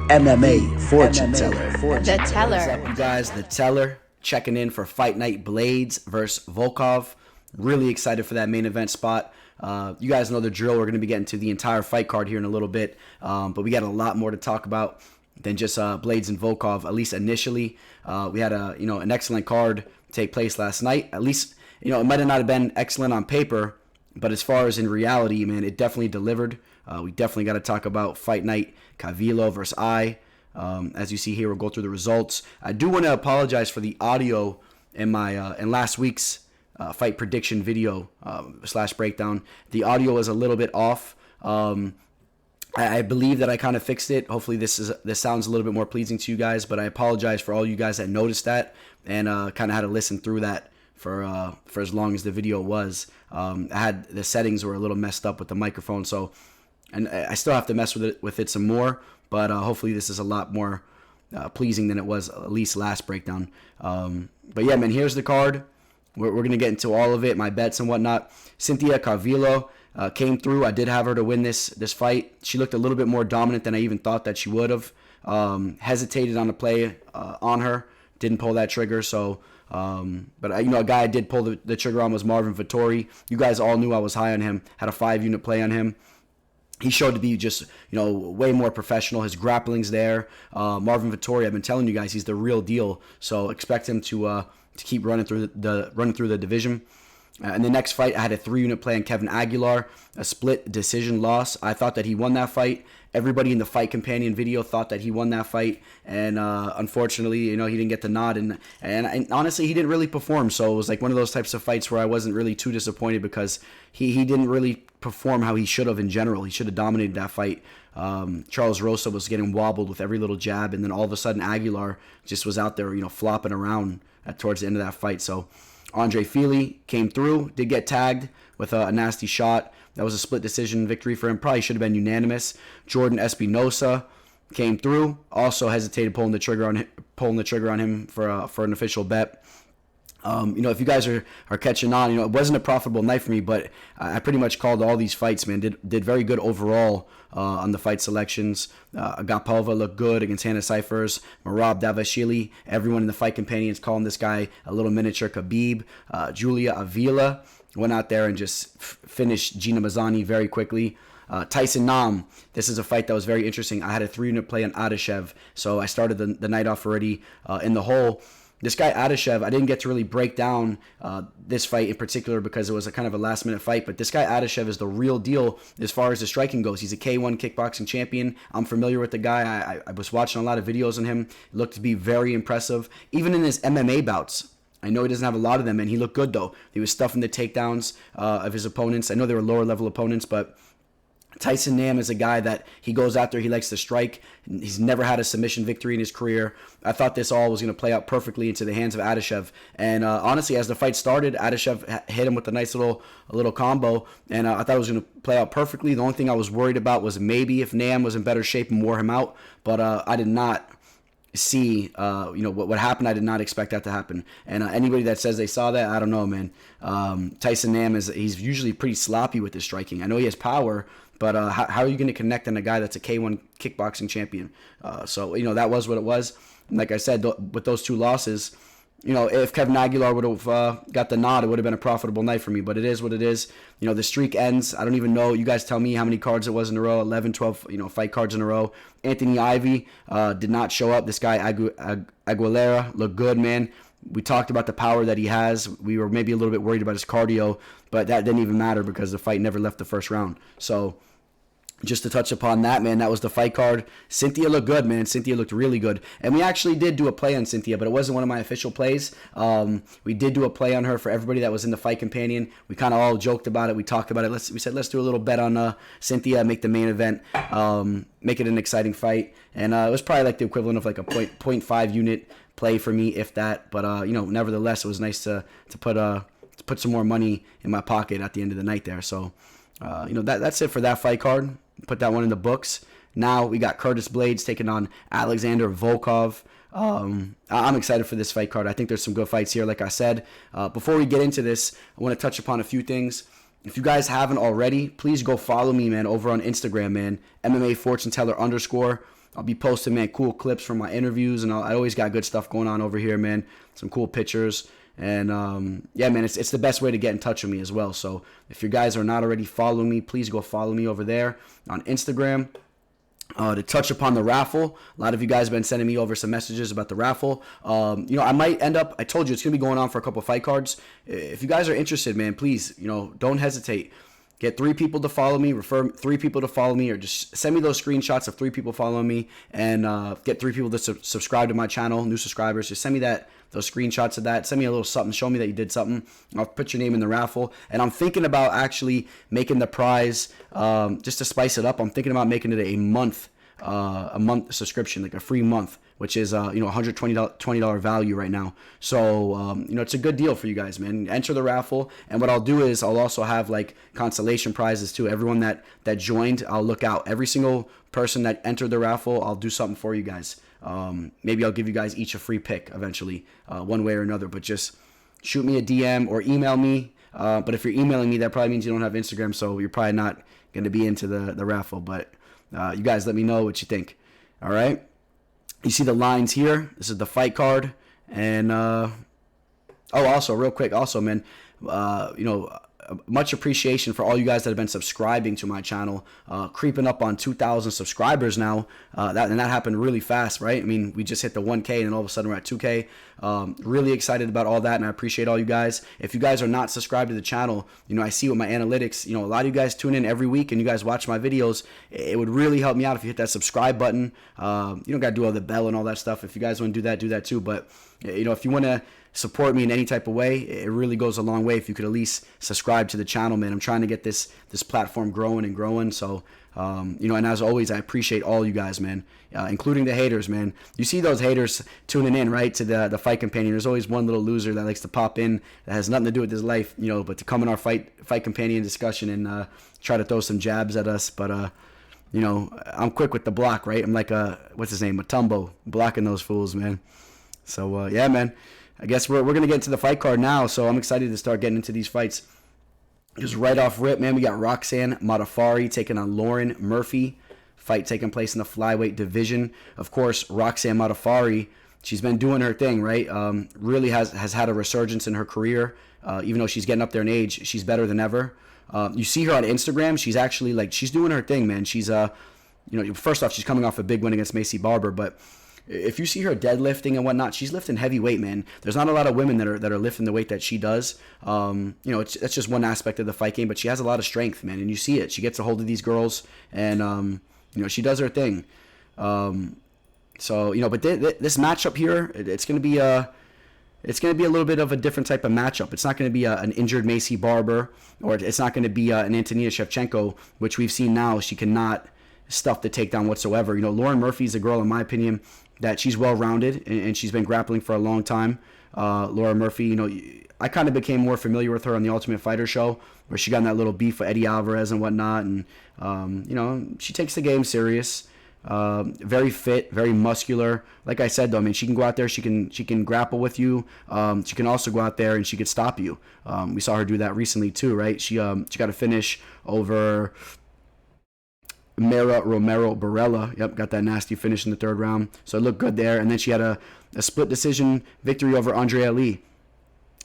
MMA fortune teller. The teller. What's up, you guys? The teller checking in for Fight Night Blaydes versus Volkov. Really excited for that main event spot. You guys know the drill. We're going to be getting to the entire fight card here in a little bit, but we got a lot more to talk about than just Blaydes and Volkov. At least initially, we had an excellent card take place last night. At least it might have not have been excellent on paper, but as far as in reality, man, it definitely delivered. We definitely got to talk about Fight Night Calvillo versus I. As you see here, we'll go through the results. I do want to apologize for the audio in my in last week's fight prediction video / breakdown. The audio was a little bit off. I believe that I kind of fixed it. Hopefully this sounds a little bit more pleasing to you guys, but I apologize for all you guys that noticed that and kind of had to listen through that for as long as the video was. I had the settings were a little messed up with the microphone, so and I still have to mess with it some more, but hopefully this is a lot more pleasing than it was at least last breakdown. But yeah, man, here's the card. We're going to get into all of it, my bets and whatnot. Cynthia Calvillo came through. I did have her to win this fight. She looked a little bit more dominant than I even thought that she would have. Hesitated on the play on her. Didn't pull that trigger, so... but a guy I did pull the trigger on was Marvin Vettori. You guys all knew I was high on him. Had a 5-unit play on him. He showed to be just, way more professional. His grappling's there. Marvin Vettori, I've been telling you guys, he's the real deal. So expect him to keep running through the division. In the next fight, I had a 3-unit play on Kevin Aguilar, a split decision loss. I thought that he won that fight. Everybody in the Fight Companion video thought that he won that fight, and unfortunately, he didn't get the nod. And honestly, he didn't really perform. So it was like one of those types of fights where I wasn't really too disappointed because he didn't really perform how he should have in general. He should have dominated that fight. Charles Rosa was getting wobbled with every little jab, and then all of a sudden Aguilar just was out there, flopping around towards the end of that fight. So Andre Fili came through, did get tagged with a nasty shot. That was a split decision victory for him. Probably should have been unanimous. Jordan Espinosa came through. Also hesitated pulling the trigger on him for an official bet. If you guys are catching on, it wasn't a profitable night for me, but I pretty much called all these fights, man. Did very good overall on the fight selections. Agapova looked good against Hannah Cyphers. Merab Davashvili. Everyone in the Fight Companions calling this guy a little miniature Khabib. Julia Avila went out there and just finished Gina Mazzani very quickly. Tyson Nam, this is a fight that was very interesting. I had a 3-unit play on Adeshev, so I started the night off already in the hole. This guy Adeshev, I didn't get to really break down this fight in particular because it was a kind of a last-minute fight, but this guy Adeshev is the real deal as far as the striking goes. He's a K1 kickboxing champion. I'm familiar with the guy. I was watching a lot of videos on him. He looked to be very impressive. Even in his MMA bouts, I know he doesn't have a lot of them, and he looked good, though. He was stuffing the takedowns of his opponents. I know they were lower-level opponents, but Tyson Nam is a guy that he goes after. He likes to strike. He's never had a submission victory in his career. I thought this all was going to play out perfectly into the hands of Adeshev. And honestly, as the fight started, Adeshev hit him with a nice little combo, and I thought it was going to play out perfectly. The only thing I was worried about was maybe if Nam was in better shape and wore him out, but I did not see what happened. I did not expect that to happen, and anybody that says they saw that, I don't know, man. Tyson Nam he's usually pretty sloppy with his striking. I know he has power, but how are you going to connect on a guy that's a K1 kickboxing champion? So that was what it was. And like I said, with those 2 losses, if Kevin Aguilar would have got the nod, it would have been a profitable night for me. But it is what it is. The streak ends. I don't even know. You guys tell me how many cards it was in a row. 11, 12, fight cards in a row. Anthony Ivy did not show up. This guy Aguilera looked good, man. We talked about the power that he has. We were maybe a little bit worried about his cardio, but that didn't even matter because the fight never left the first round. So just to touch upon that, man, that was the fight card. Cynthia looked good, man. Cynthia looked really good. And we actually did do a play on Cynthia, but it wasn't one of my official plays. We did do a play on her for everybody that was in the Fight Companion. We kind of all joked about it. We talked about it. We said, let's do a little bet on Cynthia, make the main event, make it an exciting fight. And it was probably like the equivalent of like a 0.5 unit play for me, if that. But, nevertheless, it was nice to put some more money in my pocket at the end of the night there. So, that's it for that fight card. Put that one in the books. Now we got Curtis Blaydes taking on Alexander Volkov. I'm excited for this fight card. I think there's some good fights here, like I said. Before we get into this, I want to touch upon a few things. If you guys haven't already, please go follow me, man, over on Instagram, man. MMA Fortune Teller _. I'll be posting, man, cool clips from my interviews, and I always got good stuff going on over here, man. Some cool pictures. And, man, it's the best way to get in touch with me as well. So if you guys are not already following me, please go follow me over there on Instagram. To touch upon the raffle, a lot of you guys have been sending me over some messages about the raffle. I might end up, I told you it's going to be going on for a couple of fight cards. If you guys are interested, man, please, don't hesitate. Get 3 people to follow me, refer 3 people to follow me, or just send me those screenshots of 3 people following me, and get 3 people to subscribe to my channel, new subscribers. Just send me those screenshots of that. Send me a little something. Show me that you did something. I'll put your name in the raffle. And I'm thinking about actually making the prize, just to spice it up, I'm thinking about making it a month subscription, like a free month, which is $120 value right now. So it's a good deal for you guys, man. Enter the raffle, and what I'll do is I'll also have like consolation prizes too. Everyone that joined, I'll look out. Every single person that entered the raffle, I'll do something for you guys. Maybe I'll give you guys each a free pick eventually, one way or another. But just shoot me a DM or email me. But if you're emailing me, that probably means you don't have Instagram, so you're probably not going to be into the raffle. But you guys let me know what you think. All right. You see the lines here. This is the fight card. And, also real quick, man, much appreciation for all you guys that have been subscribing to my channel, creeping up on 2,000 subscribers now. That happened really fast, right? I mean, we just hit the 1K and then all of a sudden we're at 2K. Really excited about all that, and I appreciate all you guys. If you guys are not subscribed to the channel, I see with my analytics, a lot of you guys tune in every week and you guys watch my videos. It would really help me out if you hit that subscribe button. You don't got to do all the bell and all that stuff. If you guys want to do that too. But, if you want to support me in any type of way, it really goes a long way if you could at least subscribe to the channel, man. I'm trying to get this platform growing and growing. So, and as always, I appreciate all you guys, man, including the haters, man. You see those haters tuning in, right, to the Fight Companion. There's always one little loser that likes to pop in that has nothing to do with his life, but to come in our Fight Companion discussion and try to throw some jabs at us. But, I'm quick with the block, right? I'm like what's his name, Matumbo, blocking those fools, man. So, yeah, man. I guess we're going to get into the fight card now, so I'm excited to start getting into these fights. Just right off rip, man, we got Roxanne Modafferi taking on Lauren Murphy. Fight taking place in the flyweight division. Of course, Roxanne Modafferi, she's been doing her thing, right? Really has had a resurgence in her career. Even though she's getting up there in age, she's better than ever. You see her on Instagram, she's actually, she's doing her thing, man. She's, first off, she's coming off a big win against Macy Barber, but if you see her deadlifting and whatnot, she's lifting heavy weight, man. There's not a lot of women that are lifting the weight that she does. That's just one aspect of the fight game, but she has a lot of strength, man, and you see it. She gets a hold of these girls, and she does her thing. But this matchup here, it's gonna be a little bit of a different type of matchup. It's not going to be an injured Macy Barber, or it's not going to be an Antonina Shevchenko, which we've seen now. She cannot stuff the takedown whatsoever. Lauren Murphy's a girl, in my opinion, that she's well-rounded, and she's been grappling for a long time. Laura Murphy, I kind of became more familiar with her on the Ultimate Fighter show, where she got in that little beef with Eddie Alvarez and whatnot, and, she takes the game serious. Very fit, very muscular. Like I said, though, I mean, she can go out there, she can grapple with you. She can also go out there and she could stop you. We saw her do that recently too, right? She got a finish over Mera Romero Barella. Yep, got that nasty finish in the third round. So it looked good there. And then she had a split decision victory over Andrea Lee,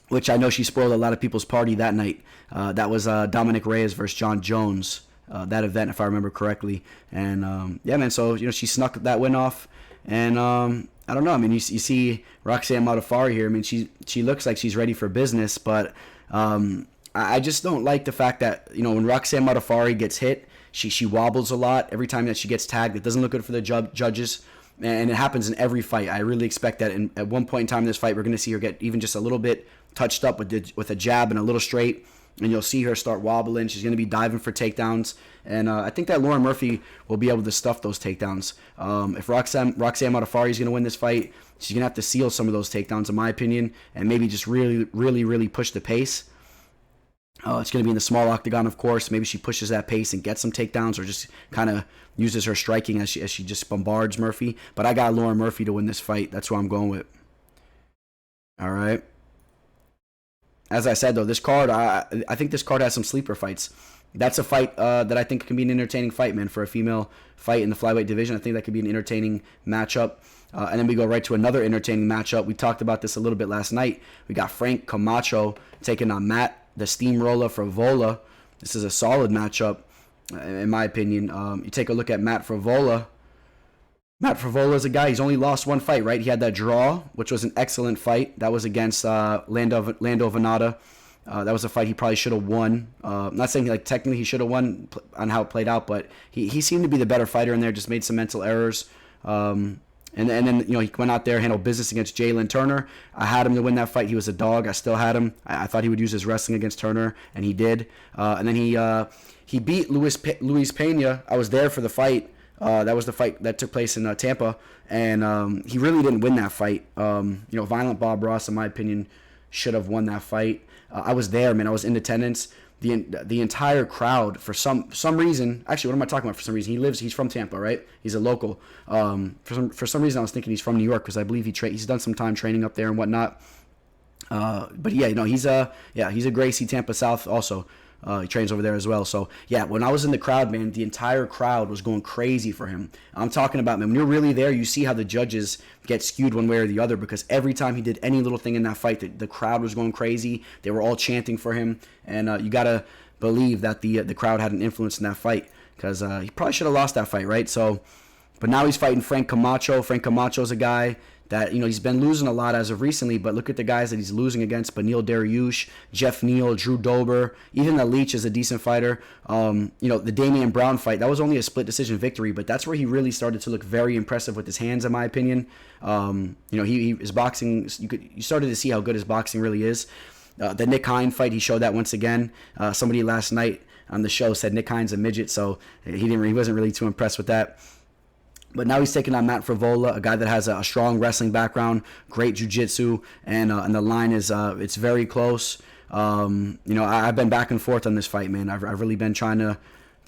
which I know she spoiled a lot of people's party that night. That was Dominic Reyes versus John Jones. That event, if I remember correctly. And yeah, man, so she snuck that win off. And I don't know, I mean, you see Roxanne Modafferi here. I mean, she looks like she's ready for business, but I just don't like the fact that when Roxanne Modafferi gets hit, She wobbles a lot every time that she gets tagged. It doesn't look good for the judges. And it happens in every fight. I really expect that at one point in time in this fight, we're going to see her get even just a little bit touched up with a jab and a little straight. And you'll see her start wobbling. She's going to be diving for takedowns. And I think that Lauren Murphy will be able to stuff those takedowns. If Roxanne Modafferi is going to win this fight, she's going to have to seal some of those takedowns, in my opinion, and maybe just really, really, really push the pace. It's going to be in the small octagon, of course. Maybe she pushes that pace and gets some takedowns, or just kind of uses her striking as she just bombards Murphy. But I got Lauren Murphy to win this fight. That's what I'm going with. All right. As I said, though, this card, I think this card has some sleeper fights. That's a fight that I think can be an entertaining fight, man, for a female fight in the flyweight division. I think that could be an entertaining matchup. And then we go right to another entertaining matchup. We talked about this a little bit last night. We got Frank Camacho taking on Matt, the steamroller, Frevola. This is a solid matchup, in my opinion. You take a look at Matt Frevola. Matt Frevola is a guy, he's only lost one fight, right? He had that draw, which was an excellent fight. That was against Lando Venata. That was a fight he probably should have won. Not saying like technically he should have won on how it played out, but he seemed to be the better fighter in there, just made some mental errors. And then he went out there, handled business against Jalen Turner. I had him to win that fight. He was a dog. I still had him. I thought he would use his wrestling against Turner, and he did. And then he beat Luis Pena. I was there for the fight. That was the fight that took place in Tampa, and he really didn't win that fight. Violent Bob Ross, in my opinion, should have won that fight. I was there, man. I was in attendance. The entire crowd, for some reason, actually, what am I talking about? For some reason, he's from Tampa, right? He's a local. For some reason, I was thinking he's from New York, because I believe he's done some time training up there and whatnot. But yeah, he's a Gracie Tampa South also. He trains over there as well. So, yeah, when I was in the crowd, man, the entire crowd was going crazy for him. I'm talking about, man, when you're really there, you see how the judges get skewed one way or the other, because every time he did any little thing in that fight, the crowd was going crazy. They were all chanting for him. And you got to believe that the crowd had an influence in that fight, because he probably should have lost that fight, right? So, but now he's fighting Frank Camacho. Frank Camacho's a guy that, he's been losing a lot as of recently, but look at the guys that he's losing against: Beneil Dariush, Jeff Neal, Drew Dober, even the Leech is a decent fighter. The Damian Brown fight, that was only a split decision victory, but that's where he really started to look very impressive with his hands, in my opinion. His boxing, you started to see how good his boxing really is. The Nick Hine fight, he showed that once again. Somebody last night on the show said Nick Hine's a midget, so he wasn't really too impressed with that. But now he's taking on Matt Frevola, a guy that has a strong wrestling background, great jiu-jitsu, and the line is it's very close. I've been back and forth on this fight, man. I've really been trying to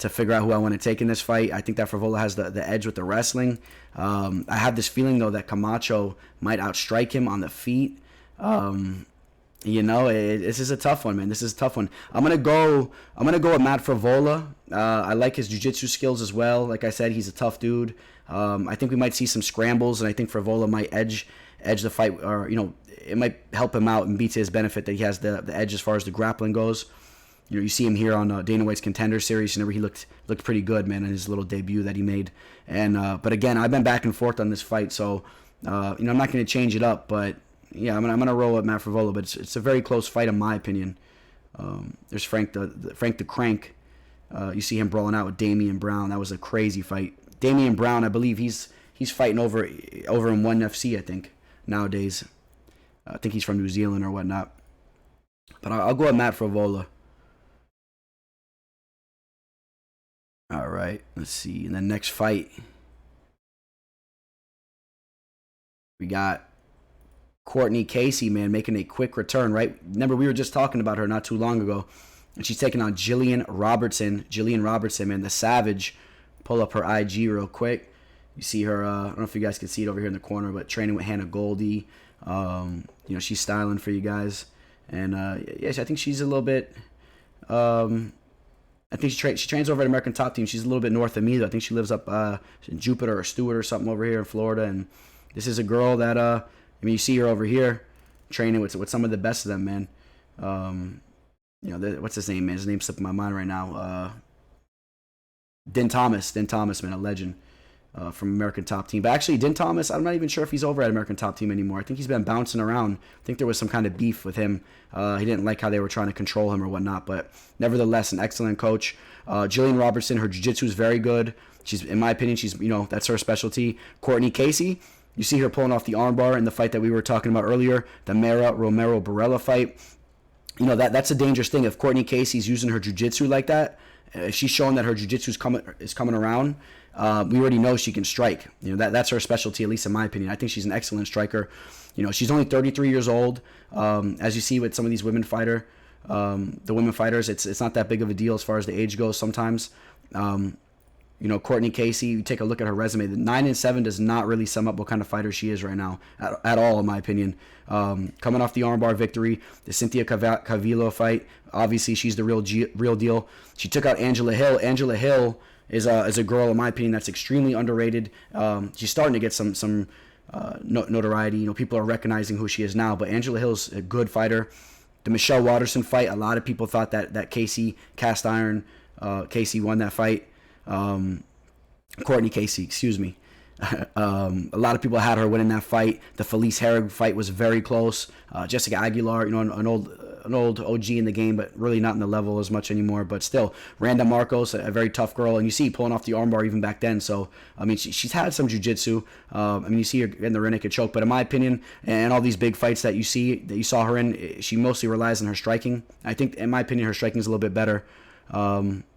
figure out who I want to take in this fight. I think that Frevola has the edge with the wrestling. I have this feeling, though, that Camacho might outstrike him on the feet. This is a tough one, man. This is a tough one. I'm gonna go with Matt Frevola. I like his jiu-jitsu skills as well. Like I said, he's a tough dude. I think we might see some scrambles, and I think Frevola might edge the fight, or it might help him out and be to his benefit that he has the edge as far as the grappling goes. You see him here on Dana White's Contender Series. He looked pretty good, man, in his little debut that he made. And but again, I've been back and forth on this fight, so I'm not going to change it up, but. Yeah, I'm gonna roll with Matt Frevola, but it's a very close fight in my opinion. There's Frank the Crank. You see him brawling out with Damian Brown. That was a crazy fight. Damian Brown, I believe he's fighting over in ONE FC, I think, nowadays. I think he's from New Zealand or whatnot. But I'll go with Matt Frevola. All right, let's see. In the next fight, we got Courtney Casey, man, making a quick return, right? Remember, we were just talking about her not too long ago, and she's taking on Gillian Robertson. Gillian Robertson, man, the Savage. Pull up her IG real quick. You see her, I don't know if you guys can see it over here in the corner, but training with Hannah Goldie. She's styling for you guys. And, I think she's a little bit, I think she trains over at American Top Team. She's a little bit north of me, though. I think she lives up in Jupiter or Stewart or something over here in Florida. And this is a girl that, you see her over here training with some of the best of them, man. What's his name, man? His name's slipping my mind right now. Din Thomas, man, a legend. from American Top Team. But actually, Din Thomas, I'm not even sure if he's over at American Top Team anymore. I think he's been bouncing around. I think there was some kind of beef with him. He didn't like how they were trying to control him or whatnot. But nevertheless, an excellent coach. Jillian Robertson, her jiu-jitsu is very good. She's, in my opinion, that's her specialty. Courtney Casey, you see her pulling off the armbar in the fight that we were talking about earlier, the Mera Romero Barella fight. That's a dangerous thing. If Courtney Casey's using her jiu-jitsu like that, if she's showing that her jiu-jitsu is coming around, we already know she can strike. That's her specialty, at least in my opinion. I think she's an excellent striker. She's only 33 years old. As you see with some of these women fighters, it's not that big of a deal as far as the age goes sometimes. Courtney Casey, you take a look at her resume. The 9-7 does not really sum up what kind of fighter she is right now at all, in my opinion. Coming off the armbar victory, the Cynthia Cavillo fight, obviously she's the real deal. She took out Angela Hill. Angela Hill is a girl, in my opinion, that's extremely underrated. She's starting to get some notoriety. People are recognizing who she is now. But Angela Hill's a good fighter. The Michelle Watterson fight, a lot of people thought that Casey cast iron, Casey won that fight. Courtney Casey, excuse me. A lot of people had her winning that fight. The Felice Herrig fight was very close. Jessica Aguilar, an old OG in the game, but really not in the level as much anymore. But still, Randa Marcos, a very tough girl, and you see pulling off the armbar even back then. So she's had some jiu-jitsu. You see her in the rear naked choke, but in my opinion, and all these big fights that you saw her in, she mostly relies on her striking. I think, in my opinion, her striking is a little bit better.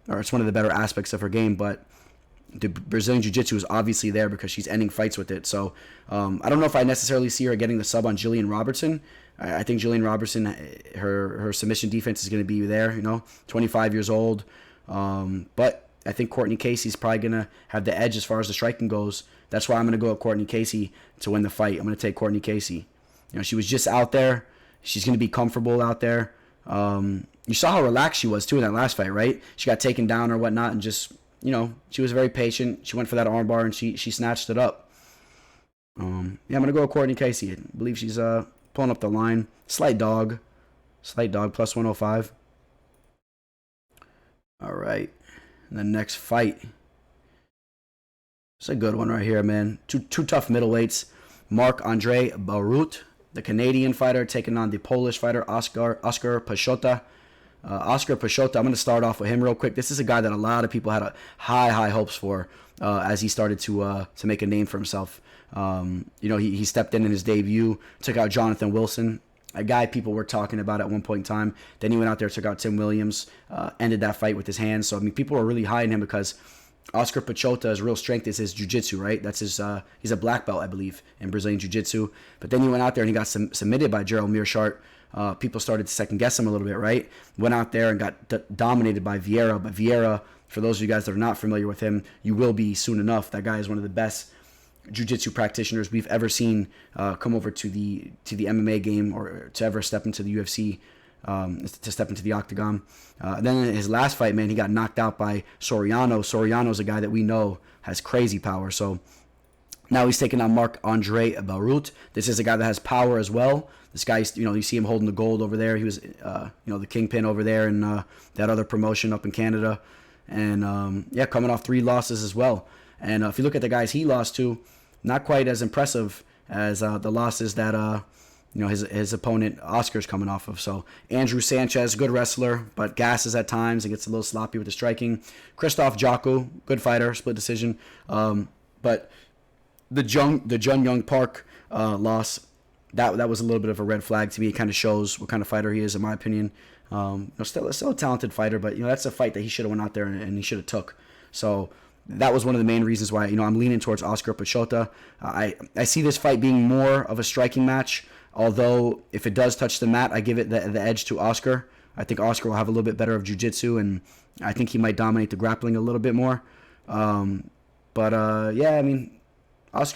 Or it's one of the better aspects of her game, but the Brazilian Jiu-Jitsu is obviously there because she's ending fights with it. So I don't know if I necessarily see her getting the sub on Jillian Robertson. I think Jillian Robertson, her submission defense is going to be there, 25 years old. But I think Courtney Casey's probably going to have the edge as far as the striking goes. That's why I'm going to go with Courtney Casey to win the fight. I'm going to take Courtney Casey. She was just out there. She's going to be comfortable out there. You saw how relaxed she was, too, in that last fight, right? She got taken down or whatnot and just, she was very patient. She went for that armbar and she snatched it up. I'm going to go with Courtney Casey. I believe she's pulling up the line. Slight dog, plus 105. All right. And the next fight. It's a good one right here, man. Two tough middleweights. Marc-André Barriault, the Canadian fighter, taking on the Polish fighter, Oskar Piechota. Oskar Piechota, I'm going to start off with him real quick. This is a guy that a lot of people had high hopes for as he started to make a name for himself. He stepped in his debut, took out Jonathan Wilson, a guy people were talking about at one point in time. Then he went out there, took out Tim Williams, ended that fight with his hands. So, people were really high on him because Oskar Piechota's real strength is his jiu-jitsu, right? That's his. He's a black belt, I believe, in Brazilian jiu-jitsu. But then he went out there and he got submitted by Gerald Mearshart. People started to second-guess him a little bit, right? Went out there and got dominated by Vieira. But Vieira, for those of you guys that are not familiar with him, you will be soon enough. That guy is one of the best jiu-jitsu practitioners we've ever seen come over to the MMA game or to ever step into the UFC, to step into the octagon. Then in his last fight, man, he got knocked out by Soriano. Soriano's a guy that we know has crazy power. So now he's taking on Marc-André Barriault. This is a guy that has power as well. This guy, you see him holding the gold over there. He was, the kingpin over there in that other promotion up in Canada. And, coming off 3 losses as well. And if you look at the guys he lost to, not quite as impressive as the losses that, his opponent Oscar's coming off of. So Andrew Sanchez, good wrestler, but gasses at times and gets a little sloppy with the striking. Christoph Jocko, good fighter, split decision. But the Jun Young Park loss, that was a little bit of a red flag to me. It kind of shows what kind of fighter he is, in my opinion. Still a talented fighter, but that's a fight that he should have went out there and he should have took. So that was one of the main reasons why I'm leaning towards Oskar Piechota. I see this fight being more of a striking match. Although if it does touch the mat, I give it the edge to Oskar. I think Oskar will have a little bit better of jiu-jitsu, and I think he might dominate the grappling a little bit more. Oskar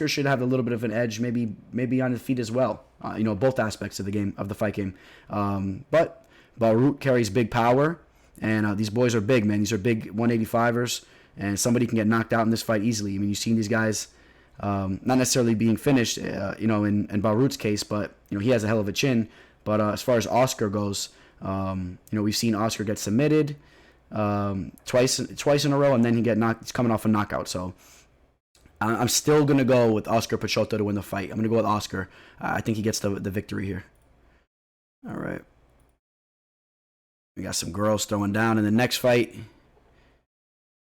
should have a little bit of an edge, maybe on his feet as well. Both aspects of the fight game. But Barriault carries big power, and these boys are big, man. These are big 185ers, and somebody can get knocked out in this fight easily. You've seen these guys. Not necessarily being finished, in Barriault's case, but he has a hell of a chin. But as far as Oskar goes, we've seen Oskar get submitted twice in a row, and then he's coming off a knockout. So I'm still going to go with Oskar Piechota to win the fight. I'm going to go with Oskar. I think he gets the victory here. All right. We got some girls throwing down in the next fight.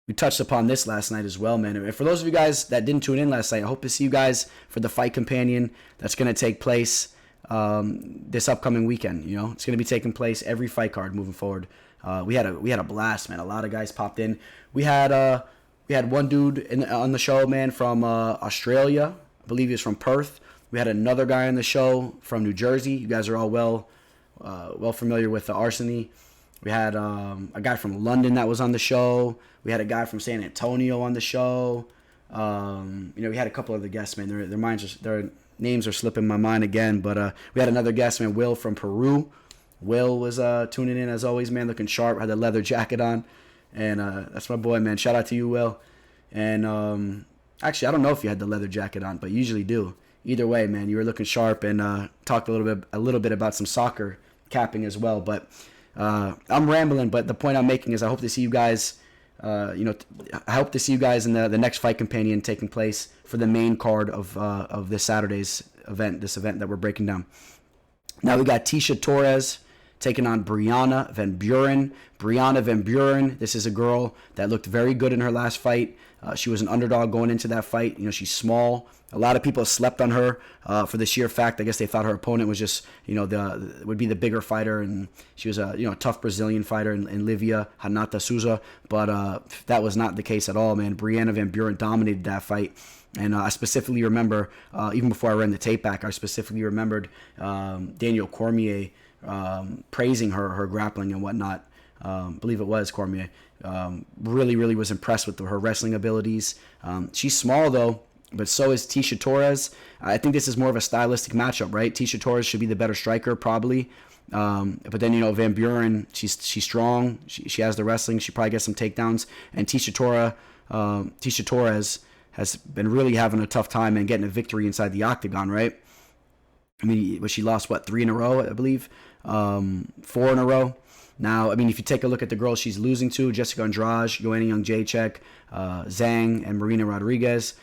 We touched upon this last night as well, man. And for those of you guys that didn't tune in last night, I hope to see you guys for the fight companion that's going to take place this upcoming weekend. You know, it's going to be taking place every fight card moving forward. We had a blast, man. A lot of guys popped in. We had one dude on the show, man, from Australia. I believe he was from Perth. We had another guy on the show from New Jersey. You guys are all well familiar with the Arseny. We had a guy from London that was on the show. We had a guy from San Antonio on the show. We had a couple other guests, man. Their names are slipping my mind again. But we had another guest, man, Will from Peru. Will was tuning in as always, man, looking sharp. Had a leather jacket on, and that's my boy, man. Shout out to you, Will. And actually, I don't know if you had the leather jacket on, but you usually do. Either way, man, you were looking sharp, and talked a little bit about some soccer capping as well. But I'm rambling, but the point I'm making is I hope to see you guys. I hope to see you guys in the next fight companion taking place for the main card of this Saturday's event. This event that we're breaking down. Now we got Tecia Torres taking on Brianna Van Buren. Brianna Van Buren, this is a girl that looked very good in her last fight. She was an underdog going into that fight. You know, she's small. A lot of people slept on her for the sheer fact, I guess they thought her opponent was just, would be the bigger fighter, and she was a tough Brazilian fighter in Livia Hanata Souza. But that was not the case at all, man. Brianna Van Buren dominated that fight. And I specifically remember, even before I ran the tape back, I specifically remembered Daniel Cormier praising her grappling and whatnot. I believe it was Cormier. Really, really was impressed with her wrestling abilities. She's small, though, but so is Tecia Torres. I think this is more of a stylistic matchup, right? Tecia Torres should be the better striker, probably. But then, Van Buren, she's strong. She has the wrestling. She probably gets some takedowns. And Tecia Torres has been really having a tough time and getting a victory inside the octagon, right? I mean, she lost, 3 in a row, I believe? 4 in a row. Now, I mean, if you take a look at the girls she's losing to, Jessica Andrade, Joanna Young-Jacek, Zhang, and Marina Rodriguez,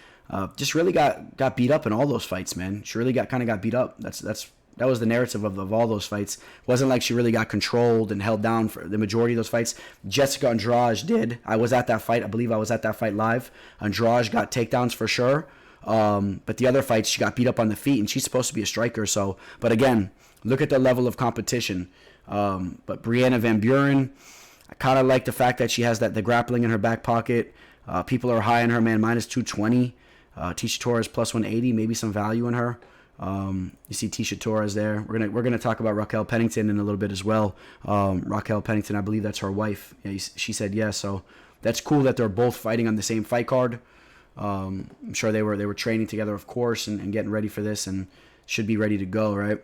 just really got beat up in all those fights, man. She really got beat up. That was the narrative of all those fights. It wasn't like she really got controlled and held down for the majority of those fights. Jessica Andrade did. I was at that fight. I believe I was at that fight live. Andrade got takedowns for sure. But the other fights, she got beat up on the feet, and she's supposed to be a striker. So, but again, look at the level of competition. But Brianna Van Buren, I kind of like the fact that she has the grappling in her back pocket. People are high on her, man, minus 220. Tecia Torres plus 180, maybe some value in her. You see Tecia Torres there. We're gonna talk about Raquel Pennington in a little bit as well. Raquel Pennington, I believe that's her wife. Yeah, she said yes. So that's cool that they're both fighting on the same fight card. I'm sure they were training together, of course, and getting ready for this, and should be ready to go, right?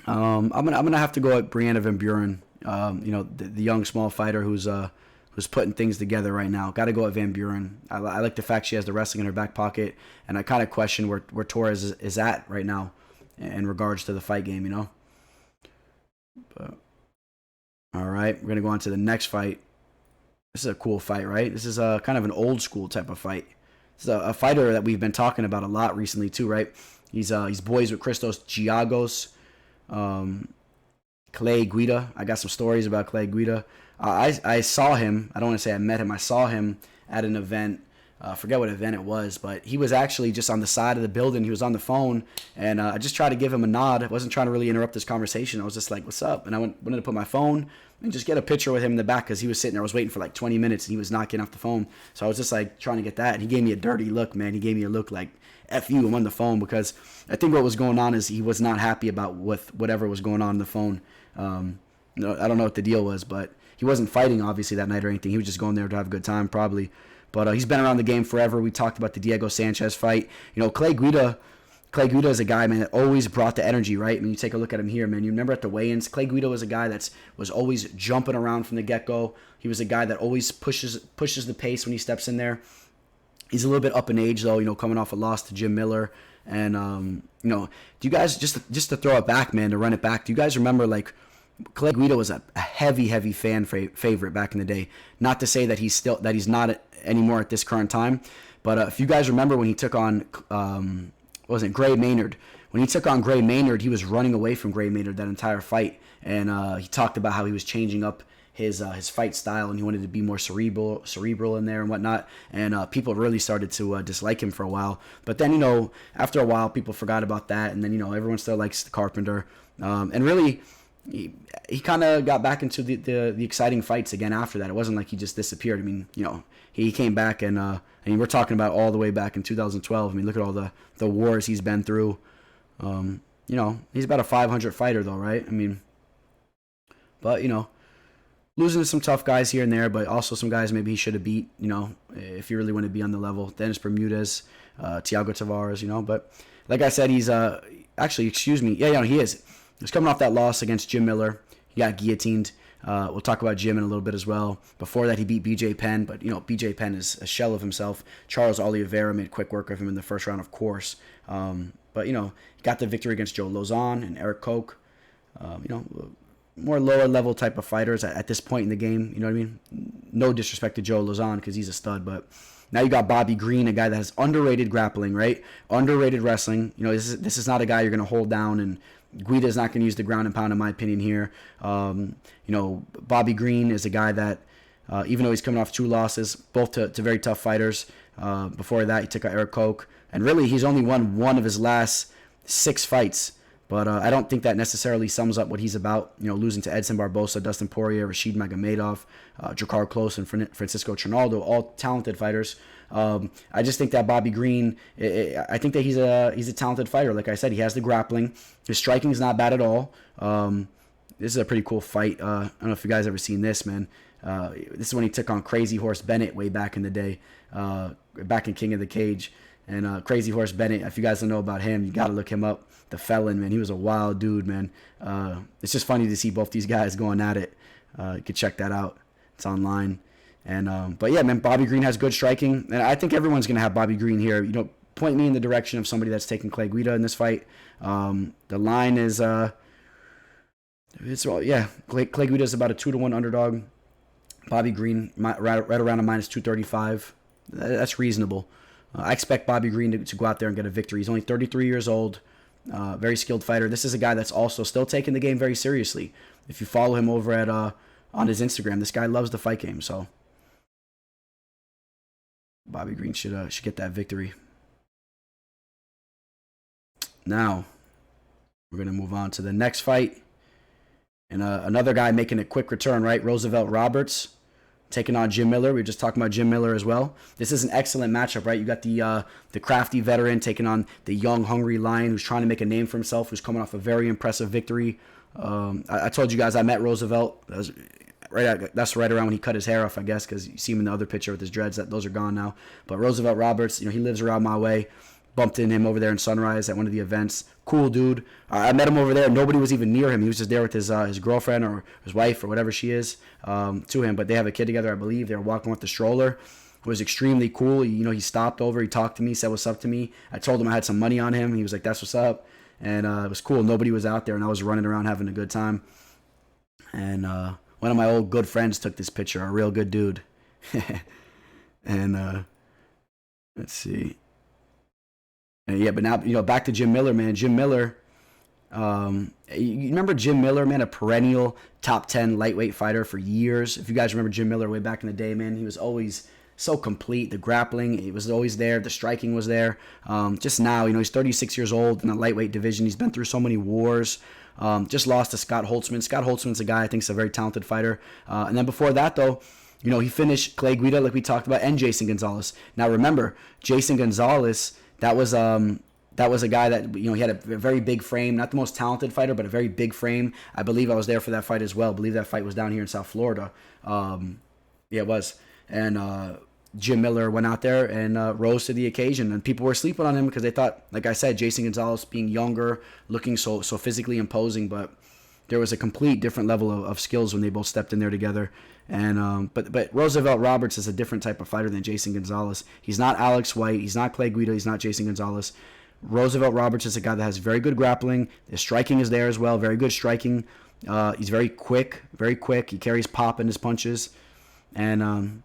I'm gonna have to go at Brianna Van Buren. The young small fighter who's putting things together right now. Got to go at Van Buren. I like the fact she has the wrestling in her back pocket, and I kind of question where Torres is at right now in regards to the fight game, But all right, we're gonna go on to the next fight. This is a cool fight, right? This is kind of an old school type of fight. This is a fighter that we've been talking about a lot recently too, right? He's boys with Christos Giagos, Clay Guida. I got some stories about Clay Guida. I saw him. I don't want to say I met him. I saw him at an event. I forget what event it was, but he was actually just on the side of the building. He was on the phone, and I just tried to give him a nod. I wasn't trying to really interrupt this conversation. I was just like, what's up? And I wanted to put my phone and just get a picture with him in the back because he was sitting there. I was waiting for 20 minutes, and he was not getting off the phone. So I was just trying to get that. And he gave me a dirty look, man. He gave me a look like, F you, I'm on the phone, because I think what was going on is he was not happy about whatever was going on the phone. I don't know what the deal was, but he wasn't fighting, obviously, that night or anything. He was just going there to have a good time, probably. But he's been around the game forever. We talked about the Diego Sanchez fight. Clay Guida is a guy, man, that always brought the energy, right? I mean, you take a look at him here, man. You remember at the weigh-ins, Clay Guida was a guy that was always jumping around from the get-go. He was a guy that always pushes the pace when he steps in there. He's a little bit up in age, though, coming off a loss to Jim Miller. And, do you guys, just to throw it back, man, to run it back, do you guys remember, Clay Guida was a heavy fan favorite back in the day. Not to say that he's not anymore at this current time, but if you guys remember when he took on Gray Maynard. When he took on Gray Maynard, he was running away from Gray Maynard that entire fight, and he talked about how he was changing up his fight style, and he wanted to be more cerebral in there and whatnot. And people really started to dislike him for a while. But then, after a while, people forgot about that, and then everyone still likes the Carpenter. And really, he kind of got back into the exciting fights again after that. It wasn't like he just disappeared. I mean, he came back, and we're talking about all the way back in 2012. I mean, look at all the wars he's been through. He's about a 500 fighter though, right? I mean, but losing to some tough guys here and there, but also some guys maybe he should have beat, if you really want to be on the level. Dennis Bermudez, Thiago Tavares, but like I said, he's he is. He's coming off that loss against Jim Miller. He got guillotined. We'll talk about Jim in a little bit as well. Before that, he beat BJ Penn, but BJ Penn is a shell of himself. Charles Oliveira made quick work of him in the first round, of course. But he got the victory against Joe Lozon and Eric Koch. More lower level type of fighters at this point in the game. You know what I mean? No disrespect to Joe Lozon because he's a stud, but now you got Bobby Green, a guy that has underrated grappling, right? Underrated wrestling. This is not a guy you're going to hold down, and Guida's not going to use the ground and pound, in my opinion, here. Bobby Green is a guy that, even though he's coming off 2 losses, both to very tough fighters. Before that, he took out Eric Koch, and really, he's only won 1 of his last 6 fights. But I don't think that necessarily sums up what he's about. Losing to Edson Barbosa, Dustin Poirier, Rashid Magomedov, Drakkar Klose, and Francisco Trinaldo, all talented fighters. I just think that Bobby Green, I think that he's a talented fighter. Like I said, he has the grappling. His striking is not bad at all. This is a pretty cool fight. I don't know if you guys ever seen this, man. This is when he took on Crazy Horse Bennett way back in the day, back in King of the Cage. And Crazy Horse Bennett, if you guys don't know about him, you got to look him up. The Felon, man, he was a wild dude, man. It's just funny to see both these guys going at it. You could check that out. It's online. And but yeah, man, Bobby Green has good striking, and I think everyone's gonna have Bobby Green here. Point me in the direction of somebody that's taking Clay Guida in this fight. The line is Clay Guida is about a 2-1 underdog. Bobby Green right around a minus 235. That's reasonable. I expect Bobby Green to go out there and get a victory. He's only 33 years old. Very skilled fighter. This is a guy that's also still taking the game very seriously. If you follow him over at on his Instagram, this guy loves the fight game. So Bobby Green should get that victory. Now we're gonna move on to the next fight, and another guy making a quick return. Right, Roosevelt Roberts taking on Jim Miller. We were just talking about Jim Miller as well. This is an excellent matchup, right? You got the crafty veteran taking on the young, hungry lion who's trying to make a name for himself, who's coming off a very impressive victory. I told you guys I met Roosevelt. That's right around when he cut his hair off, I guess, because you see him in the other picture with his dreads. Those are gone now. But Roosevelt Roberts, he lives around my way. Bumped into him over there in Sunrise at one of the events. Cool dude. I met him over there. Nobody was even near him. He was just there with his girlfriend or his wife or whatever she is to him. But they have a kid together, I believe. They were walking with the stroller. It was extremely cool. He stopped over. He talked to me, said what's up to me. I told him I had some money on him. He was like, that's what's up. And it was cool. Nobody was out there, and I was running around having a good time. And one of my old good friends took this picture, a real good dude. And let's see. Yeah, but now, back to Jim Miller, man. Jim Miller, you remember Jim Miller, man, a perennial top 10 lightweight fighter for years. If you guys remember Jim Miller way back in the day, man, he was always so complete. The grappling, it was always there. The striking was there. Just now, he's 36 years old in the lightweight division. He's been through so many wars. Just lost to Scott Holtzman. Scott Holtzman's a guy I think is a very talented fighter. And then before that, though, he finished Clay Guida, like we talked about, and Jason Gonzalez. Now, remember, Jason Gonzalez, that was a guy that, he had a very big frame, not the most talented fighter, but a very big frame. I believe I was there for that fight as well. I believe that fight was down here in South Florida. Yeah, it was. And Jim Miller went out there and rose to the occasion, and people were sleeping on him because they thought, like I said, Jason Gonzalez being younger, looking so physically imposing, but there was a complete different level of skills when they both stepped in there together. And but Roosevelt Roberts is a different type of fighter than Jason Gonzalez. He's not Alex White. He's not Clay Guida. He's not Jason Gonzalez. Roosevelt Roberts is a guy that has very good grappling. His striking is there as well. Very good striking. He's very quick, very quick. He carries pop in his punches. And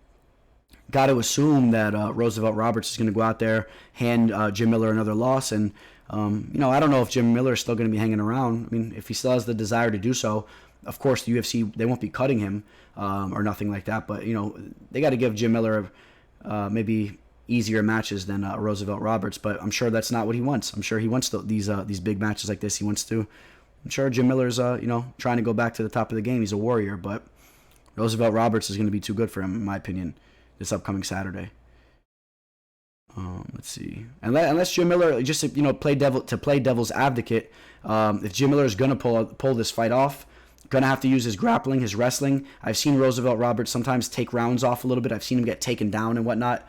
got to assume that Roosevelt Roberts is going to go out there, hand Jim Miller another loss. And, I don't know if Jim Miller is still going to be hanging around. I mean, if he still has the desire to do so, of course, the UFC, they won't be cutting him or nothing like that. But, they got to give Jim Miller maybe easier matches than Roosevelt Roberts. But I'm sure that's not what he wants. I'm sure he wants these big matches like this. I'm sure Jim Miller's, trying to go back to the top of the game. He's a warrior, but Roosevelt Roberts is going to be too good for him, in my opinion, this upcoming Saturday. Let's see. Unless Jim Miller, just to play devil's advocate, if Jim Miller is going to pull this fight off, going to have to use his grappling, his wrestling. I've seen Roosevelt Roberts sometimes take rounds off a little bit. I've seen him get taken down and whatnot.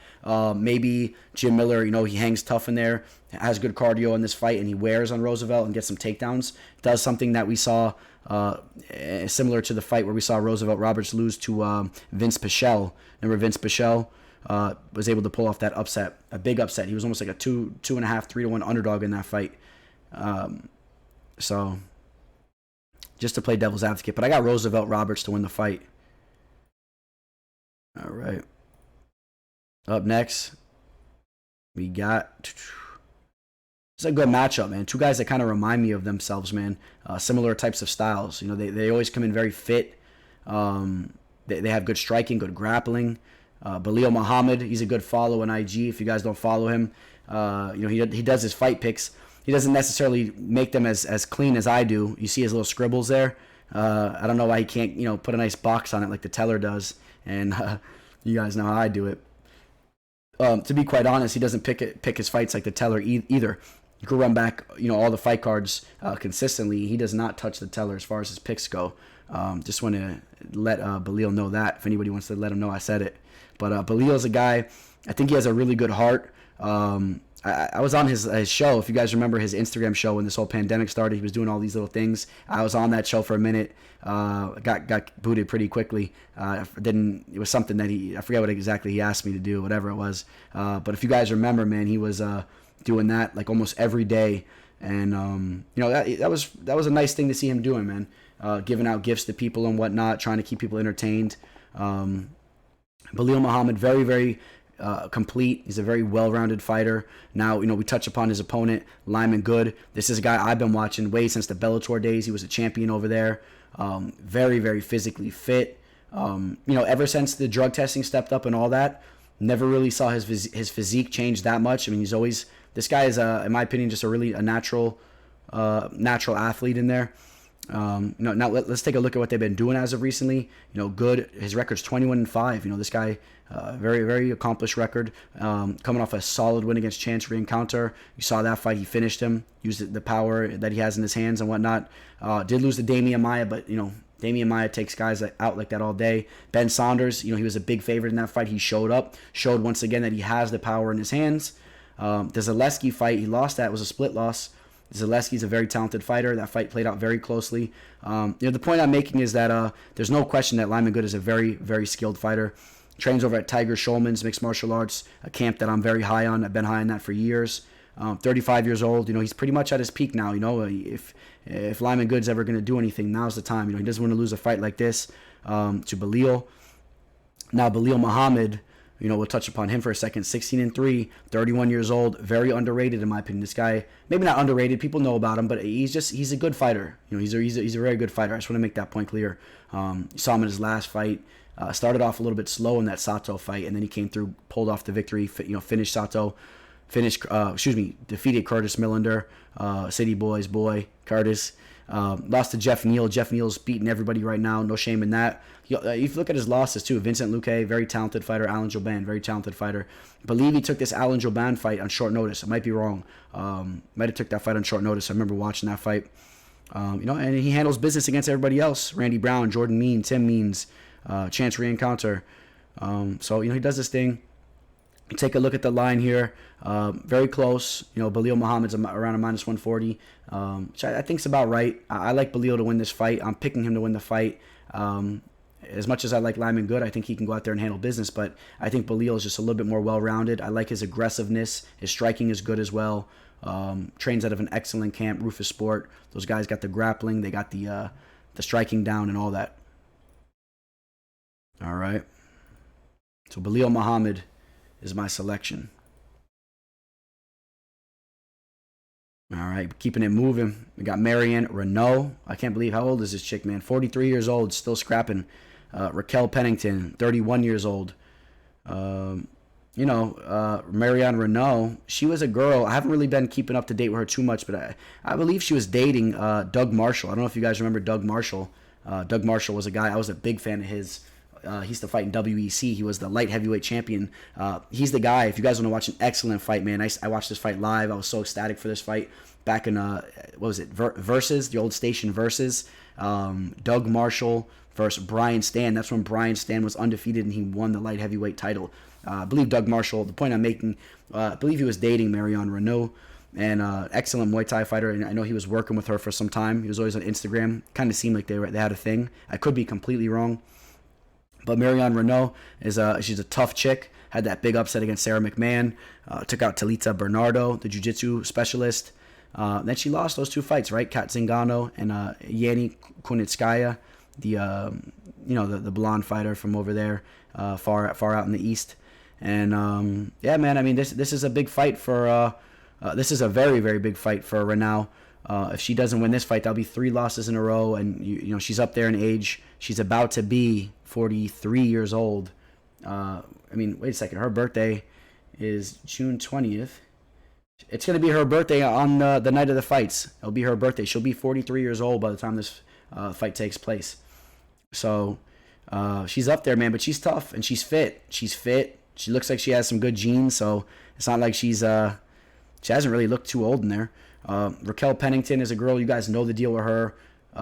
Maybe Jim Miller, he hangs tough in there, has good cardio in this fight, and he wears on Roosevelt and gets some takedowns. Does something that we saw similar to the fight where we saw Roosevelt Roberts lose to Vince Pichel. Remember Vince Pichel was able to pull off that upset, a big upset. He was almost like a 2.5, 3-1 underdog in that fight. So just to play devil's advocate, but I got Roosevelt Roberts to win the fight. All right. Up next, we got... It's a good matchup, man. Two guys that kind of remind me of themselves, man. Similar types of styles. They always come in very fit. They have good striking, good grappling. Belal Muhammad, he's a good follow on IG. If you guys don't follow him, he does his fight picks. He doesn't necessarily make them as clean as I do. You see his little scribbles there. I don't know why he can't, put a nice box on it like the teller does. And you guys know how I do it. To be quite honest, he doesn't pick his fights like the teller either. You could run back, all the fight cards consistently. He does not touch the teller as far as his picks go. Just want to let Belal know that. If anybody wants to let him know I said it. But Belal's a guy, I think he has a really good heart. I was on his show. If you guys remember his Instagram show when this whole pandemic started, he was doing all these little things. I was on that show for a minute. Got booted pretty quickly. It was something that I forget what exactly he asked me to do, whatever it was. But if you guys remember, man, he was doing that like almost every day. And, that was a nice thing to see him doing, man. Giving out gifts to people and whatnot, trying to keep people entertained. Belal Muhammad, very, very complete. He's a very well-rounded fighter. Now, we touch upon his opponent, Lyman Good. This is a guy I've been watching way since the Bellator days. He was a champion over there. Very, very physically fit. Ever since the drug testing stepped up and all that, never really saw his physique change that much. I mean, this guy is, in my opinion, just a natural athlete in there. Now let's take a look at what they've been doing as of recently. Good. His record's 21-5. This guy, very, very accomplished record. Coming off a solid win against Chance Reencounter. You saw that fight. He finished him. Used the power that he has in his hands and whatnot. Did lose to Damian Maia, but Damian Maia takes guys out like that all day. Ben Saunders, he was a big favorite in that fight. He showed once again that he has the power in his hands. The Zaleski fight, he lost that. It was a split loss. Zaleski's a very talented fighter. That fight played out very closely. The point I'm making is that there's no question that Lyman Good is a very, very skilled fighter. Trains over at Tiger Schulman's Mixed Martial Arts, a camp that I'm very high on. I've been high on that for years. 35 years old. He's pretty much at his peak now. If Lyman Good's ever going to do anything, now's the time. He doesn't want to lose a fight like this to Belal. Now, Belal Muhammad, we'll touch upon him for a second. 16-3, 31 years old, very underrated in my opinion. This guy, maybe not underrated, people know about him, but he's a good fighter. He's a very good fighter. I just want to make that point clear. You saw him in his last fight. Started off a little bit slow in that Sato fight, and then he came through, pulled off the victory. Finished Sato. Defeated Curtis Millender, City Boy's boy, Curtis. Lost to Jeff Neal. Jeff Neal's beating everybody right now. No shame in that. If you look at his losses too, Vincent Luque, very talented fighter. Alan Jouban, very talented fighter. I believe he took this Alan Jouban fight on short notice. I might be wrong. Might have took that fight on short notice. I remember watching that fight. And he handles business against everybody else. Randy Brown, Jordan Mean, Tim Means, Chance Reencounter. So he does this thing. Take a look at the line here. Very close. Belal Muhammad's around a -140, which I think is about right. I like Belal to win this fight. I'm picking him to win the fight. As much as I like Lyman Good, I think he can go out there and handle business, but I think Belal is just a little bit more well-rounded. I like his aggressiveness. His striking is good as well. Trains out of an excellent camp, Rufus Sport. Those guys got the grappling. They got the the striking down and all that. All right. So Belal Muhammad is my selection. All right, keeping it moving. We got Marion Reneau. I can't believe, how old is this chick, man? 43 years old, still scrapping. Raquel Pennington, 31 years old. Marion Reneau, she was a girl. I haven't really been keeping up to date with her too much, but I believe she was dating Doug Marshall. I don't know if you guys remember Doug Marshall. Doug Marshall was a guy, I was a big fan of his. He used to fight in WEC. He was the light heavyweight champion. He's the guy. If you guys want to watch an excellent fight, man, I watched this fight live. I was so ecstatic for this fight back in, what was it, Versus, the old station Versus. Doug Marshall versus Brian Stann. That's when Brian Stann was undefeated and he won the light heavyweight title. I believe Doug Marshall, the point I'm making, I believe he was dating Marion Reneau, and excellent Muay Thai fighter. And I know he was working with her for some time. He was always on Instagram. Kind of seemed like they had a thing. I could be completely wrong. But Marion Reneau she's a tough chick. Had that big upset against Sarah McMahon. Took out Talita Bernardo, the jiu-jitsu specialist. Then she lost those two fights, right? Kat Zingano and Yanni Kunitskaya, the blonde fighter from over there, far out in the east. And yeah, man, I mean this is a big fight for. This is a very, very big fight for Reneau. If she doesn't win this fight, that'll be 3 losses in a row, and she's up there in age. She's about to be 43 years old. Wait a second. Her birthday is June 20th. It's going to be her birthday on the night of the fights. It'll be her birthday. She'll be 43 years old by the time this fight takes place. So she's up there, man, but she's tough and she's fit. She looks like she has some good genes, so it's not like she hasn't really looked too old in there. Raquel Pennington is a girl. You guys know the deal with her.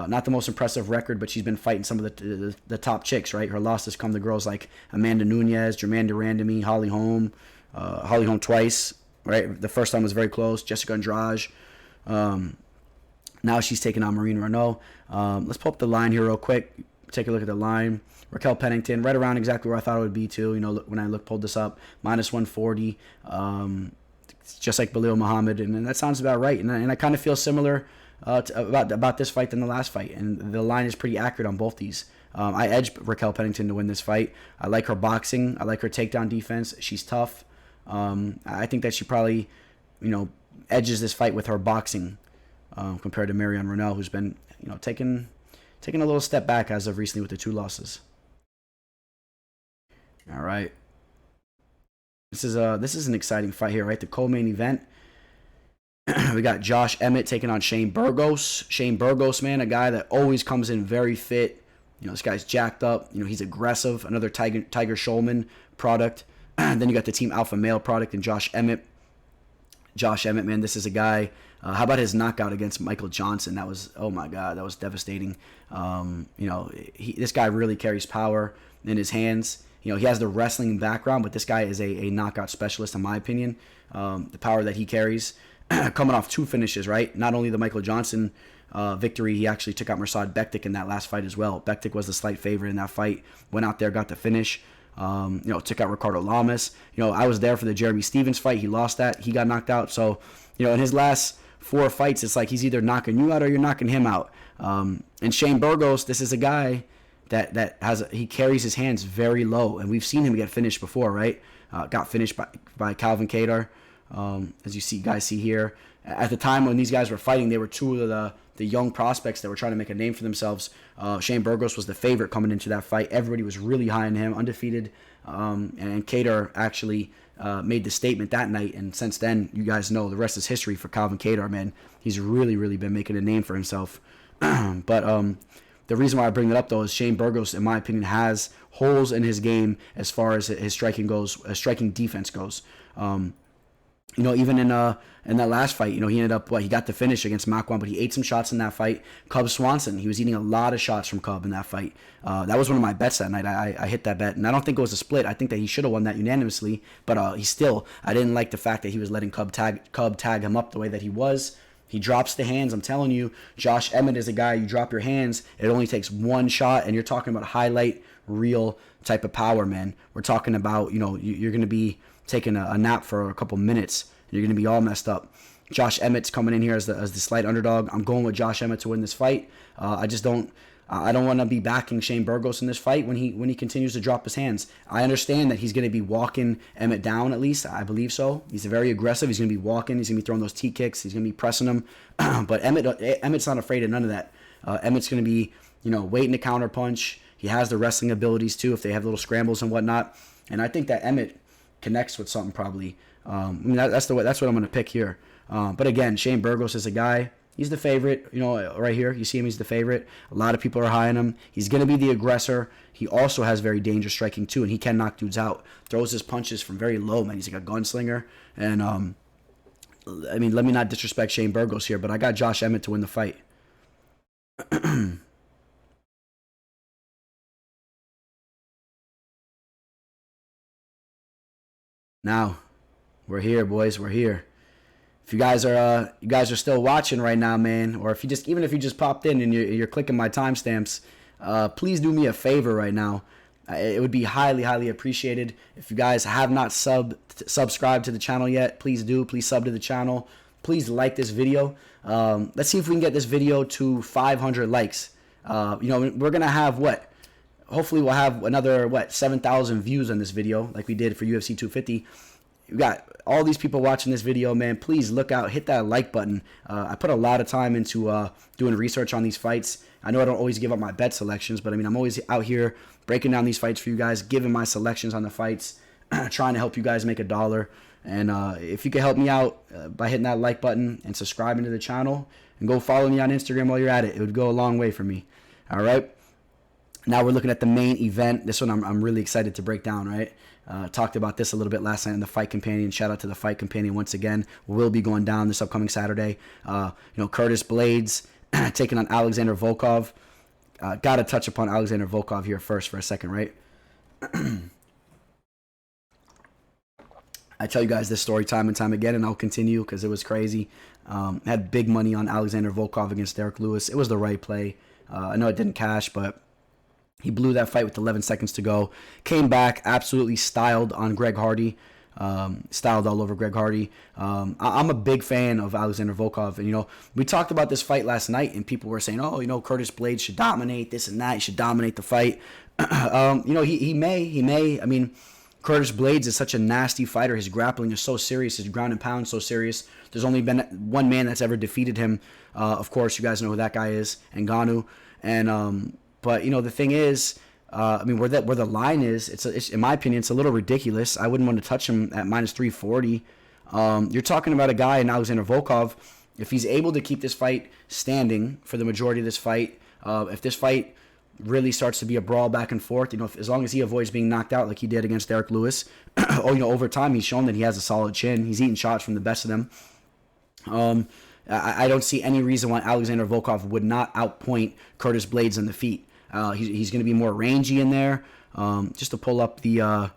Not the most impressive record, but she's been fighting some of the top chicks, right? Her losses come to girls like Amanda Nunes, Jermaine Durandamy, Holly Holm twice, right? The first time was very close. Jessica Andrade. Now she's taking on Marion Reneau. Let's pull up the line here real quick. Take a look at the line. Raquel Pennington, right around exactly where I thought it would be too. When I pulled this up, minus 140. Just like Belal Muhammad, and that sounds about right. And I kind of feel similar about this fight than the last fight, and the line is pretty accurate on both these. I edged Raquel Pennington to win this fight. I like her boxing. I like her takedown defense. She's tough. I think that she probably, edges this fight with her boxing compared to Marion Reneau, who's been, taking a little step back as of recently with the 2 losses. All right. This is an exciting fight here, right? The co-main event. We got Josh Emmett taking on Shane Burgos. Shane Burgos, man, a guy that always comes in very fit. This guy's jacked up. He's aggressive. Another Tiger Schulman product. And then you got the Team Alpha Male product and Josh Emmett. Josh Emmett, man, this is a guy. How about his knockout against Michael Johnson? That was, oh my God, that was devastating. This guy really carries power in his hands. He has the wrestling background, but this guy is a knockout specialist, in my opinion. The power that he carries, coming off 2 finishes, right? Not only the Michael Johnson victory, he actually took out Mirsad Bektik in that last fight as well. Bektik was the slight favorite in that fight. Went out there, got the finish. Took out Ricardo Lamas. I was there for the Jeremy Stevens fight. He lost that. He got knocked out. So, in his last 4 fights, it's like he's either knocking you out or you're knocking him out. And Shane Burgos, this is a guy that he carries his hands very low, and we've seen him get finished before, right? Got finished by Calvin Kattar, as you guys see here. At the time when these guys were fighting, they were 2 of the young prospects that were trying to make a name for themselves. Shane Burgos was the favorite coming into that fight. Everybody was really high on him, undefeated, and Kattar actually made the statement that night, and since then, you guys know the rest is history for Calvin Kattar, man. He's really, really been making a name for himself. But the reason why I bring that up, though, is Shane Burgos, in my opinion, has holes in his game as far as his striking defense goes. Even in that last fight, he ended up, he got the finish against Makwan, but he ate some shots in that fight. Cub Swanson, he was eating a lot of shots from Cub in that fight. That was one of my bets that night. I hit that bet, and I don't think it was a split. I think that he should have won that unanimously, but I didn't like the fact that he was letting Cub tag him up the way that he was. He drops the hands. I'm telling you, Josh Emmett is a guy, you drop your hands, it only takes 1 shot, and you're talking about highlight reel type of power, man. We're talking about, you're going to be taking a nap for a couple minutes. You're going to be all messed up. Josh Emmett's coming in here as the slight underdog. I'm going with Josh Emmett to win this fight. I just don't I don't want to be backing Shane Burgos in this fight when he continues to drop his hands. I understand that he's going to be walking Emmett down, at least. I believe so. He's very aggressive. He's going to be walking. He's going to be throwing those T kicks. He's going to be pressing him. But Emmett's not afraid of none of that. Emmett's going to be, waiting to counter punch. He has the wrestling abilities, too, if they have little scrambles and whatnot. And I think that Emmett connects with something probably. That's what I'm going to pick here. But again, Shane Burgos is a guy. He's the favorite, right here. You see him, he's the favorite. A lot of people are high on him. He's going to be the aggressor. He also has very dangerous striking, too, and he can knock dudes out. Throws his punches from very low, man. He's like a gunslinger. And, let me not disrespect Shane Burgos here, but I got Josh Emmett to win the fight. Now, we're here, boys. We're here. If you guys are still watching right now, man, or if you just popped in and you're clicking my timestamps, please do me a favor right now. It would be highly, highly appreciated. If you guys have not subscribed to the channel yet, please do. Please sub to the channel. Please like this video. Let's see if we can get this video to 500 likes. We're gonna have what? Hopefully, we'll have another 7,000 views on this video, like we did for UFC 250. We got all these people watching this video, man. Please look out, hit that like button. I put a lot of time into doing research on these fights. I know I don't always give up my bet selections, but I'm always out here breaking down these fights for you guys, giving my selections on the fights, trying to help you guys make a dollar. And if you could help me out by hitting that like button and subscribing to the channel, and go follow me on Instagram while you're at it, it would go a long way for me. All right. Now we're looking at the main event. This one I'm really excited to break down, right? Talked about this a little bit last night in the Fight Companion. Shout out to the Fight Companion once again. Will be going down this upcoming Saturday. Curtis Blaydes taking on Alexander Volkov. Got to touch upon Alexander Volkov here first for a second, right? I tell you guys this story time and time again, and I'll continue because it was crazy. Had big money on Alexander Volkov against Derek Lewis. It was the right play. I know it didn't cash, but he blew that fight with 11 seconds to go. Came back, absolutely styled on Greg Hardy. Styled all over Greg Hardy. I'm a big fan of Alexander Volkov. And, we talked about this fight last night, and people were saying, Curtis Blaydes should dominate this and that. He should dominate the fight. He may. Curtis Blaydes is such a nasty fighter. His grappling is so serious. His ground and pound is so serious. There's only been one man that's ever defeated him. Of course, you guys know who that guy is, Ngannou. And, but, the thing is, where the line is, it's in my opinion, it's a little ridiculous. I wouldn't want to touch him at minus 340. You're talking about a guy in Alexander Volkov. If he's able to keep this fight standing for the majority of this fight, if this fight really starts to be a brawl back and forth, as long as he avoids being knocked out like he did against Derek Lewis, over time he's shown that he has a solid chin. He's eating shots from the best of them. I don't see any reason why Alexander Volkov would not outpoint Curtis Blaydes on the feet. He's going to be more rangy in there. Just to pull up the,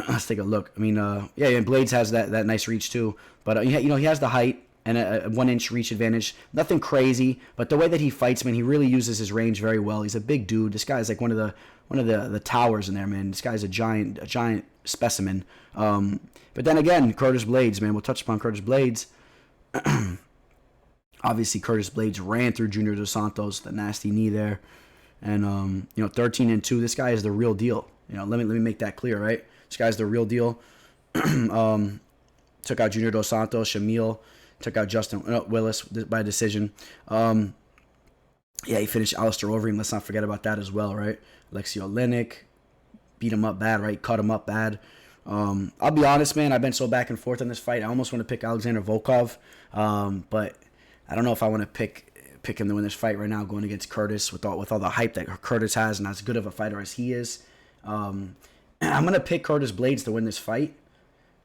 let's take a look. And Blaydes has that nice reach too. But he has the height and a 1-inch reach advantage. Nothing crazy, but the way that he fights, man, he really uses his range very well. He's a big dude. This guy's like one of the towers in there, man. This guy's a giant specimen. But then again, Curtis Blaydes, man. We'll touch upon Curtis Blaydes. Obviously, Curtis Blaydes ran through Junior Dos Santos, the nasty knee there. And 13-2. This guy is the real deal. Let me make that clear, right? This guy's the real deal. Took out Junior Dos Santos, Shamil, took out Justin Willis by decision. He finished Alistair Overeem. Let's not forget about that as well, right? Alexei Oleinik beat him up bad, right? Cut him up bad. I'll be honest, man. I've been so back and forth on this fight. I almost want to pick Alexander Volkov, but I don't know if I want to pick him to win this fight right now, going against Curtis with all the hype that Curtis has and as good of a fighter as he is. I'm gonna pick Curtis Blaydes to win this fight,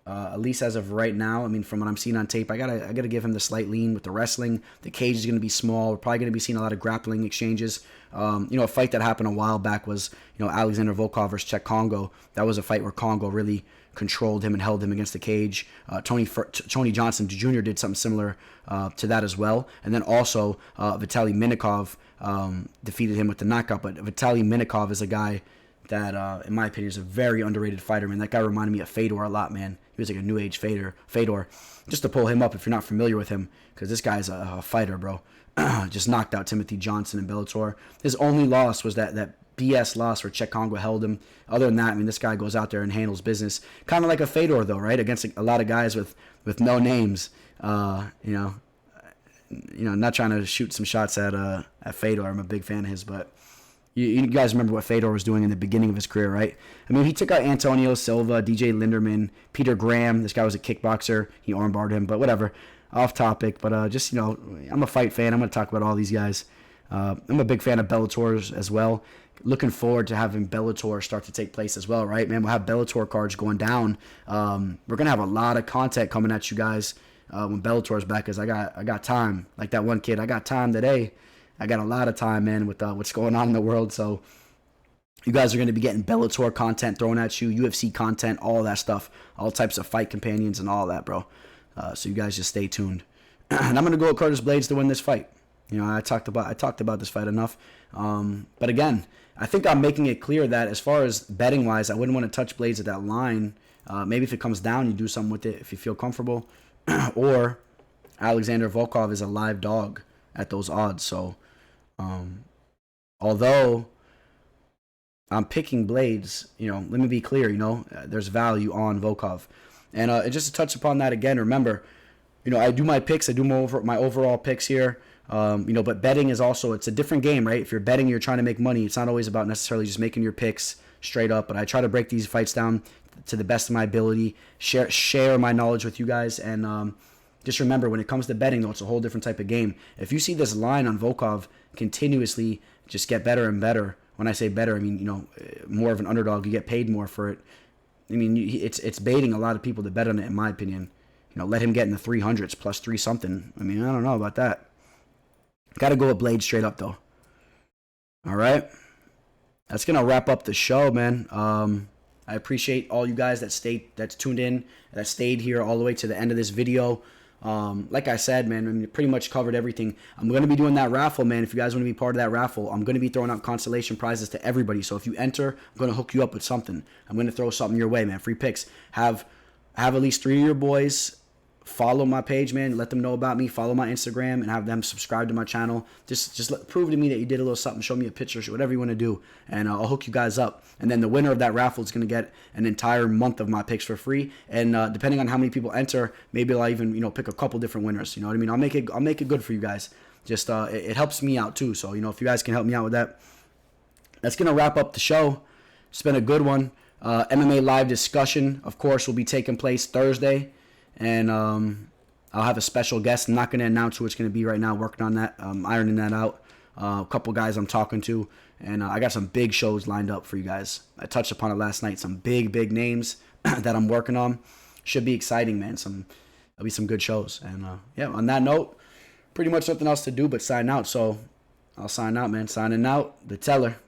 at least as of right now. From what I'm seeing on tape, I gotta give him the slight lean with the wrestling. The cage is gonna be small. We're probably gonna be seeing a lot of grappling exchanges. A fight that happened a while back was Alexander Volkov versus Czech Congo. That was a fight where Congo really controlled him and held him against the cage. Tony Johnson Jr. did something similar to that as well. And then also Vitaly Minikov defeated him with the knockout. But Vitaly Minikov is a guy that, in my opinion, is a very underrated fighter, man. That guy reminded me of Fedor a lot, man. He was like a new age Fedor. Just to pull him up if you're not familiar with him, because this guy's a fighter, bro. Just knocked out Timothy Johnson in Bellator. His only loss was that BS loss where Czech Congo held him. Other than that, I mean, this guy goes out there and handles business. Kind of like a Fedor, though, right? Against a lot of guys with no names. Not trying to shoot some shots at Fedor. I'm a big fan of his, but you guys remember what Fedor was doing in the beginning of his career, right? I mean, he took out Antonio Silva, DJ Linderman, Peter Graham. This guy was a kickboxer. He armbarred him, but whatever. Off topic, but I'm a fight fan. I'm going to talk about all these guys. I'm a big fan of Bellators as well. Looking forward to having Bellator start to take place as well, right, man? We'll have Bellator cards going down. We're going to have a lot of content coming at you guys when Bellator's back, because I got time. Like that one kid, I got time today. I got a lot of time, man, with what's going on in the world. So you guys are going to be getting Bellator content thrown at you, UFC content, all that stuff, all types of fight companions and all that, bro. So you guys just stay tuned. And I'm going to go with Curtis Blaydes to win this fight. I talked about this fight enough. But again, I think I'm making it clear that as far as betting wise, I wouldn't want to touch Blaydes at that line. Maybe if it comes down, you do something with it if you feel comfortable. Or Alexander Volkov is a live dog at those odds. So although I'm picking Blaydes, let me be clear, there's value on Volkov. And just to touch upon that again, remember, I do my picks. I do my overall picks here. But betting is also, it's a different game, right? If you're betting, you're trying to make money. It's not always about necessarily just making your picks straight up. But I try to break these fights down to the best of my ability, share my knowledge with you guys. And just remember, when it comes to betting, though, it's a whole different type of game. If you see this line on Volkov continuously just get better and better, when I say better, I mean, more of an underdog, you get paid more for it. I mean, it's baiting a lot of people to bet on it, in my opinion. Let him get in the 300s plus 3 something. I mean, I don't know about that. Got to go with Blaydes straight up, though. All right. That's going to wrap up the show, man. I appreciate all you guys that's tuned in, that stayed here all the way to the end of this video. Like I said, man, I mean, pretty much covered everything. I'm going to be doing that raffle, man. If you guys want to be part of that raffle, I'm going to be throwing out consolation prizes to everybody. So if you enter, I'm going to hook you up with something. I'm going to throw something your way, man. Free picks. Have at least 3 of your boys follow my page, man. Let them know about me. Follow my Instagram and have them subscribe to my channel. Just prove to me that you did a little something. Show me a picture, whatever you want to do, and I'll hook you guys up. And then the winner of that raffle is going to get an entire month of my picks for free. And depending on how many people enter, maybe I'll even pick a couple different winners. You know what I mean? I'll make it good for you guys. Just it helps me out too. So if you guys can help me out with that, that's going to wrap up the show. It's been a good one. MMA live discussion, of course, will be taking place Thursday. And I'll have a special guest. I'm not going to announce who it's going to be right now. Working on that, ironing that out. A couple guys I'm talking to, and I got some big shows lined up for you guys. I touched upon it last night. Some big names that I'm working on. Should be exciting, man. There'll be some good shows. And on that note, pretty much nothing else to do but sign out. So I'll sign out, man. Signing out, the Teller.